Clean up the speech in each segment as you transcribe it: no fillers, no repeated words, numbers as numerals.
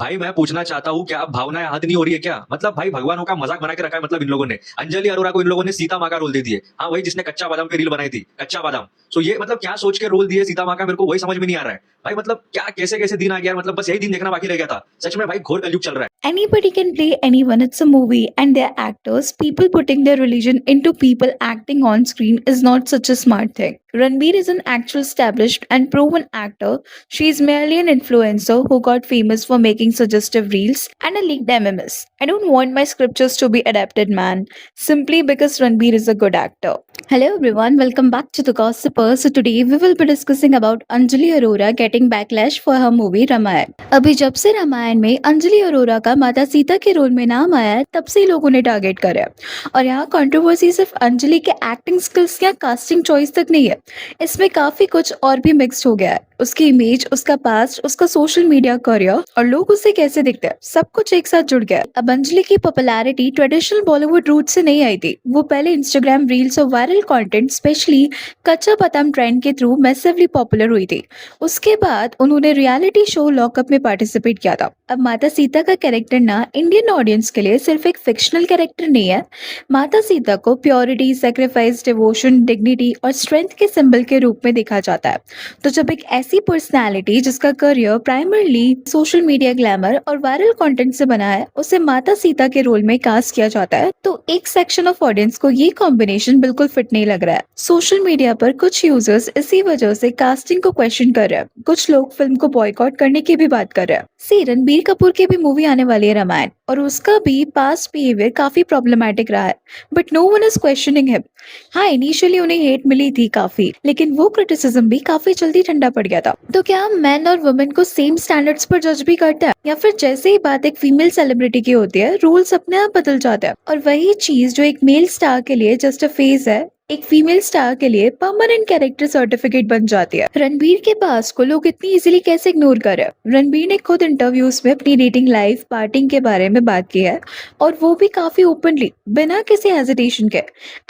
भाई मैं पूछना चाहता हूँ क्या भावनाएं आहत नहीं हो रही है क्या? मतलब भाई भगवानों का मजाक बना के रखा है मतलब इन लोगों ने। अंजलि अरोरा को इन लोगों ने सीता माँ का रोल दे दिए। हाँ वही जिसने कच्चा बादाम की रील बनाई थी, कच्चा बादाम। सो ये मतलब क्या सोच के रोल दिए सीता माँ का, मेरे को वही समझ में नहीं आ रहा है। भाई मतलब क्या कैसे कैसे दिन आ गया, मतलब बस यही दिन देखना बाकी रह गया था। सच में भाई घोर कलयुग चल रहा है। Anybody can play anyone. It's a movie, and they're actors. People putting their religion into people acting on screen is not such a smart thing. Ranbir is an actual established and proven actor. She is merely an influencer who got famous for making suggestive reels and a leaked MMS. I don't want my scriptures to be adapted, man, simply because Ranbir is a good actor. Hello everyone, welcome back to The Gossiper. So today we will be discussing about Anjali Arora getting backlash for her movie Ramayana. अभी जब से रामायण में अंजलि अरोरा का माता सीता के role में नाम आया है तब से ही लोगों ने टारगेट करा है। और यहाँ कंट्रोवर्सी सिर्फ अंजलि के एक्टिंग स्किल्स या कास्टिंग चॉइस तक नहीं है, इसमें काफी कुछ और भी मिक्स हो गया है। उसकी इमेज, उसका पास्ट, उसका सोशल मीडिया करियर और लोग उसे कैसे दिखते हैं, सब कुछ एक साथ जुड़ गया है। अब अंजलि की पॉपुलैरिटी ट्रेडिशनल बॉलीवुड रूट से नहीं आई थी। वो पहले इंस्टाग्राम रील्स और वायरल कंटेंट स्पेशली कच्चा बादाम ट्रेंड के थ्रू मैसिवली पॉपुलर हुई थी। उसके बाद उन्होंने रियलिटी शो लॉकअप में पार्टिसिपेट किया था। अब माता सीता का कैरेक्टर ना इंडियन ऑडियंस के लिए सिर्फ एक फिक्शनल कैरेक्टर नहीं है। माता सीता को प्योरिटी, सेक्रीफाइस, डिवोशन, डिग्निटी और स्ट्रेंथ के सिंबल के रूप में देखा जाता है। तो जब एक ऐसी पर्सनालिटी जिसका career primarily social media glamour और वायरल कंटेंट से बना है, उसे माता सीता के रोल में कास्ट किया जाता है, तो एक सेक्शन ऑफ ऑडियंस को ये कॉम्बिनेशन बिल्कुल फिट नहीं लग रहा है। सोशल मीडिया पर कुछ यूजर्स इसी वजह से कास्टिंग को क्वेश्चन कर रहे हैं। कुछ लोग फिल्म को बॉयकॉट करने की भी बात कर रहे हैं। सी रणबीर कपूर की भी मूवी आने वाली है रामायण, और उसका भी पास्ट बिहेवियर काफी प्रॉब्लमैटिक रहा है, but no one is questioning him. हाँ, इनिशियली उन्हें हेट मिली थी काफी, लेकिन वो क्रिटिसिज्म भी काफी जल्दी ठंडा पड़ गया था। तो क्या हम मैन और वुमेन को सेम स्टैंडर्ड्स पर जज भी करते हैं, या फिर जैसे ही बात एक फीमेल सेलिब्रिटी की होती है रूल्स अपने आप बदल जाते हैं? और वही चीज जो एक मेल स्टार के लिए जस्ट अ फेज है, एक फीमेल स्टार के लिए परमानेंट कैरेक्टर सर्टिफिकेट बन जाती है। रणबीर के पास को लोग इतनी इजीली कैसे इग्नोर कर रहे हैं? रणबीर ने खुद इंटरव्यूज में अपनी डेटिंग लाइफ, पार्टिंग के बारे में बात की है, और वो भी काफी ओपनली, बिना किसी हेजिटेशन के।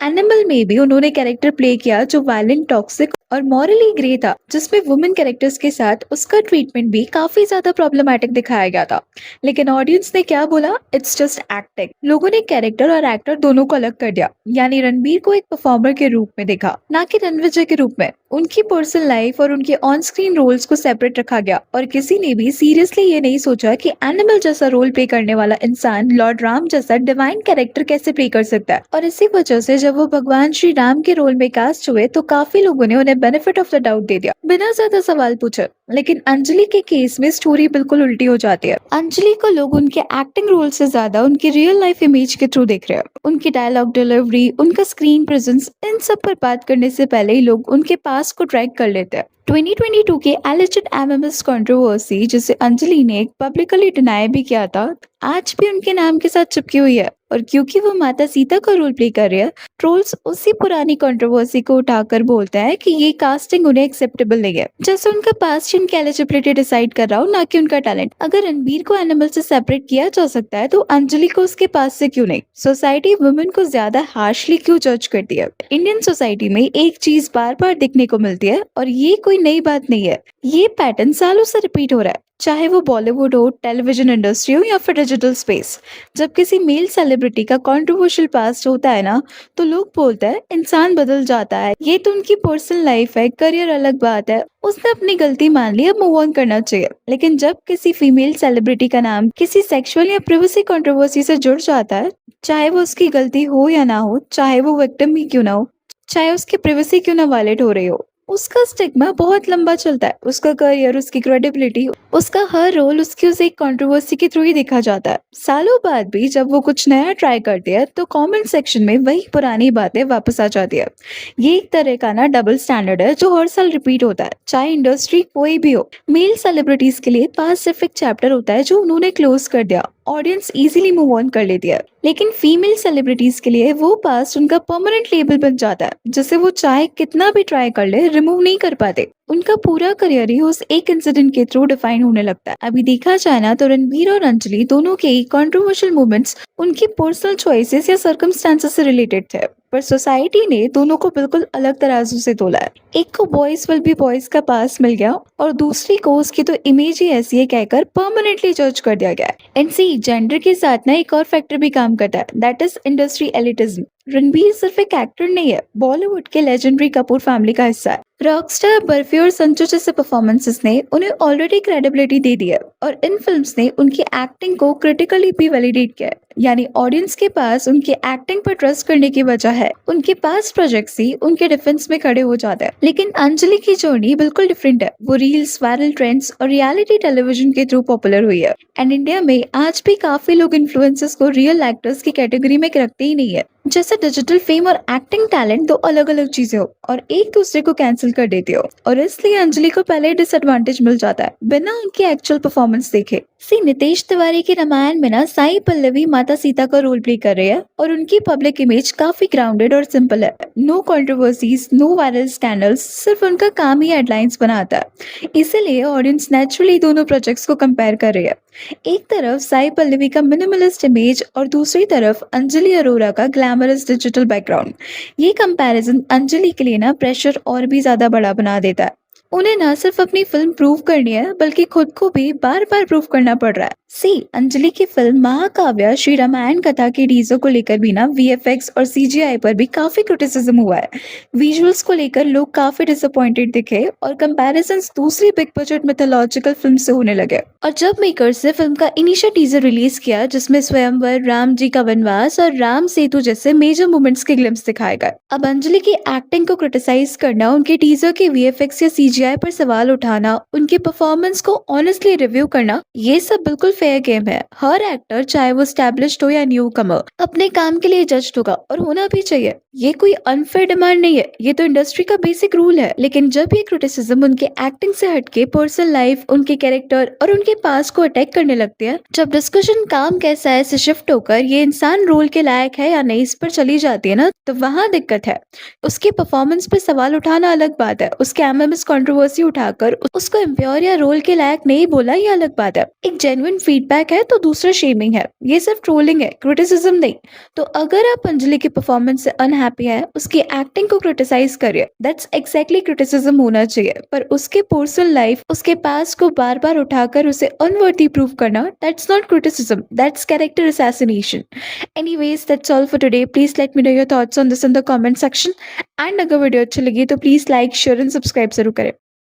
एनिमल में भी उन्होंने कैरेक्टर प्ले किया जो वायलेंट, टॉक्सिक और मॉरली ग्रे था, जिसमें वुमेन कैरेक्टर्स के साथ उसका ट्रीटमेंट भी काफी ज्यादा प्रॉब्लमैटिक दिखाया गया था। लेकिन ऑडियंस ने क्या बोला? It's just acting. लोगों ने कैरेक्टर और एक्टर दोनों को अलग कर दिया, यानी रणबीर को एक परफॉर्मर के रूप में देखा, ना कि रणविजय के रूप में। उनकी पर्सनल लाइफ और उनके ऑन स्क्रीन रोल्स को सेपरेट रखा गया, और किसी ने भी सीरियसली ये नहीं सोचा कि एनिमल जैसा रोल प्ले करने वाला इंसान लॉर्ड राम जैसा डिवाइन कैरेक्टर कैसे प्ले कर सकता है। और इसी वजह से जब वो भगवान श्री राम के रोल में कास्ट हुए तो काफी लोगों ने उन्हें बेनिफिट ऑफ द डाउट दे दिया, बिना ज्यादा सवाल पूछे। लेकिन अंजलि के केस में स्टोरी बिल्कुल उल्टी हो जाती है। अंजलि को लोग उनके एक्टिंग रोल से ज्यादा उनकी रियल लाइफ इमेज के थ्रू देख रहे हैं। उनकी डायलॉग डिलीवरी, उनका स्क्रीन प्रेजेंस, इन सब पर बात करने से पहले ही लोग उनके पास को ट्रैक कर लेते हैं। 2022 के एलिजेड एमएमएस कंट्रोवर्सी, जिसे अंजलि ने पब्लिकली डिनाई भी किया था, आज भी उनके नाम के साथ चिपकी हुई है। और क्योंकि वो माता सीता का रोल प्ले कर रही है, ट्रोल्स उसी पुरानी कंट्रोवर्सी को उठाकर बोलते हैं कि ये कास्टिंग उन्हें एक्सेप्टेबल नहीं है, जैसे उनका पास्ट उनकी एलिजिबिलिटी डिसाइड कर रहा हो, ना कि उनका टैलेंट। अगर रणबीर को एनिमल से सेपरेट किया जा सकता है, तो अंजलि को उसके पास से क्यों नहीं? सोसाइटी वुमेन को ज्यादा हार्शली क्यों जज करती है? इंडियन सोसाइटी में एक चीज बार बार दिखने को मिलती है, और ये कोई नई बात नहीं है। ये पैटर्न सालों से रिपीट हो रहा है, चाहे वो बॉलीवुड हो, टेलीविजन इंडस्ट्री हो, या फिर डिजिटल स्पेस। जब किसी मेल सेलिब्रिटी का कंट्रोवर्शियल पास्ट होता है ना, तो लोग बोलते हैं इंसान बदल जाता है, ये तो उनकी पर्सनल लाइफ है, करियर अलग बात है, उसने अपनी गलती मान ली, अब मूव ऑन करना चाहिए। लेकिन जब किसी फीमेल सेलिब्रिटी का नाम किसी सेक्सुअल या प्रिवेसी कंट्रोवर्सी से जुड़ जाता है, चाहे वो उसकी गलती हो या ना हो, चाहे वो विक्टिम ही क्यों ना हो, चाहे उसकी प्रिवेसी क्यों ना वायलेट हो रही हो, उसका स्टिग्मा बहुत लंबा चलता है। उसका करियर, उसकी क्रेडिबिलिटी, उसका हर रोल उसकी उस एक कंट्रोवर्सी के थ्रू ही देखा जाता है। सालों बाद भी जब वो कुछ नया ट्राई करते हैं, तो कमेंट सेक्शन में वही पुरानी बातें वापस आ जाती है। ये एक तरह का ना डबल स्टैंडर्ड है जो हर साल रिपीट होता है, चाहे इंडस्ट्री कोई भी हो। मेल सेलिब्रिटीज के लिए पास्ट सिर्फ एक चैप्टर होता है जो उन्होंने क्लोज कर दिया, ऑडियंस इजीली मूव ऑन कर लेती है। लेकिन फीमेल सेलिब्रिटीज के लिए वो पास्ट उनका परमानेंट लेबल बन जाता है, जिसे वो चाहे कितना भी ट्राई कर ले, रिमूव नहीं कर पाते। उनका पूरा करियर ही उस एक इंसिडेंट के थ्रू डिफाइन होने लगता है। अभी देखा जाए ना, तो रणबीर और अंजलि दोनों के कंट्रोवर्शियल मूवमेंट्स उनकी पर्सनल चॉइसेस या सर्कमस्टांसेस से रिलेटेड थे। पर सोसाइटी ने दोनों को बिल्कुल अलग तराजू से तोला है। एक को बॉयज विल बी बॉयज का पास मिल गया और दूसरी को उसकी तो इमेज ही ऐसी है कहकर परमानेंटली जज कर दिया गया है। एंड सी, जेंडर के साथ ना एक और फैक्टर भी काम करता है, that is industry elitism. Ranbir सिर्फ एक एक्टर नहीं है, बॉलीवुड के लेजेंडरी कपूर फैमिली का हिस्सा है। रॉकस्टार, बर्फी और संजू जैसे परफॉर्मेंसेस ने उन्हें ऑलरेडी क्रेडिबिलिटी दे दी है और इन फिल्म्स ने उनकी एक्टिंग को क्रिटिकली भी वैलिडेट किया है। यानी ऑडियंस के पास उनकी एक्टिंग पर ट्रस्ट करने की वजह है उनके पास प्रोजेक्ट्स ही उनके डिफेंस में खड़े हो जाते हैं। लेकिन अंजलि की जर्नी बिल्कुल डिफरेंट है। वो रील्स, वायरल ट्रेंड्स और रियलिटी टेलीविजन के थ्रू पॉपुलर हुई है। एंड इंडिया में आज भी काफी लोग इन्फ्लुएंसर्स को रियल एक्टर्स की कैटेगरी में रखते ही नहीं है। जैसे डिजिटल फेम और एक्टिंग टैलेंट दो अलग अलग चीजें हो और एक दूसरे को कैंसिल कर देते हो, और इसलिए अंजलि को पहले डिसएडवांटेज मिल जाता है बिना उनकी एक्चुअल परफॉर्मेंस देखे। सी, नितेश तिवारी के रामायण में ना साई पल्लवी माता सीता का रोल प्ले कर रही है और उनकी पब्लिक इमेज काफी ग्राउंडेड और सिंपल है। No controversies, no viral scandals, सिर्फ उनका काम ही हेडलाइंस बनाता है। इसीलिए ऑडियंस नेचुरली दोनों प्रोजेक्ट्स को कंपेयर कर रही है। एक तरफ साई पल्लवी का मिनिमलिस्ट इमेज और दूसरी तरफ अंजलि अरोरा का ग्लैमरस डिजिटल बैकग्राउंड। ये कंपैरिजन अंजलि के लिए ना प्रेशर और भी ज्यादा बड़ा बना देता है। उन्हें ना सिर्फ अपनी फिल्म प्रूव करनी है बल्कि खुद को भी बार बार प्रूव करना पड़ रहा है। सी, अंजलि की फिल्म महाकाव्य श्री रामायण कथा के टीजर को लेकर भी ना वीएफएक्स और सीजीआई पर भी काफी क्रिटिसिज्म हुआ है। विजुअल्स को लेकर लोग काफी डिसअपॉइंटेड दिखे और कंपैरिजंस दूसरी बिग बजट मिथोलॉजिकल फिल्म से होने लगे। और जब मेकर्स ने फिल्म का इनिशियल टीजर रिलीज किया जिसमें स्वयंवर, राम जी का वनवास और राम सेतु जैसे मेजर मोमेंट्स के ग्लिम्स दिखाए गए, अब अंजलि की एक्टिंग को क्रिटिसाइज करना, उनके टीजर के वीएफएक्स या सीजीआई पर सवाल उठाना, उनकी परफॉर्मेंस को ऑनेस्टली रिव्यू करना, ये सब बिल्कुल फेयर गेम है। हर एक्टर, चाहे वो एस्टैब्लिश्ड हो या न्यू कमर, अपने काम के लिए जज्ड होगा और होना भी चाहिए। ये कोई अनफेयर डिमांड नहीं है, ये तो इंडस्ट्री का बेसिक रूल है। लेकिन जब ये क्रिटिसिज्म उनके एक्टिंग से हटके पर्सनल लाइफ, उनके कैरेक्टर और उनके पास को अटैक करने लगते हैं, जब डिस्कशन काम कैसा है से शिफ्ट होकर ये इंसान रोल के लायक है या नहीं इस पर चली जाती है ना, तो वहां दिक्कत है। उसके परफॉर्मेंस पे सवाल उठाना अलग बात है, उसके एमएमएस कंट्रोवर्सी उठाकर उसको इम्प्योर या रोल के लायक नहीं बोला, ये अलग बात है। एक जेन्युइन फीडबैक है तो दूसरा शेमिंग है। ये सिर्फ ट्रोलिंग है, क्रिटिसिज्म नहीं। तो अगर आप अंजलि की परफॉर्मेंस से अनहैप्पी है, उसकी एक्टिंग को क्रिटिसाइज करिए, दैट्स एक्जैक्टली क्रिटिसिज्म होना चाहिए। पर उसके पर्सनल लाइफ, उसके पास को बार बार उठाकर उसे अनवर्दी प्रूव करना, that's not criticism, that's character assassination. Anyways, that's all for today. Please let me know your thoughts on this in the comment section. And अगर वीडियो अच्छी लगी तो please like, share and subscribe जरूर करें।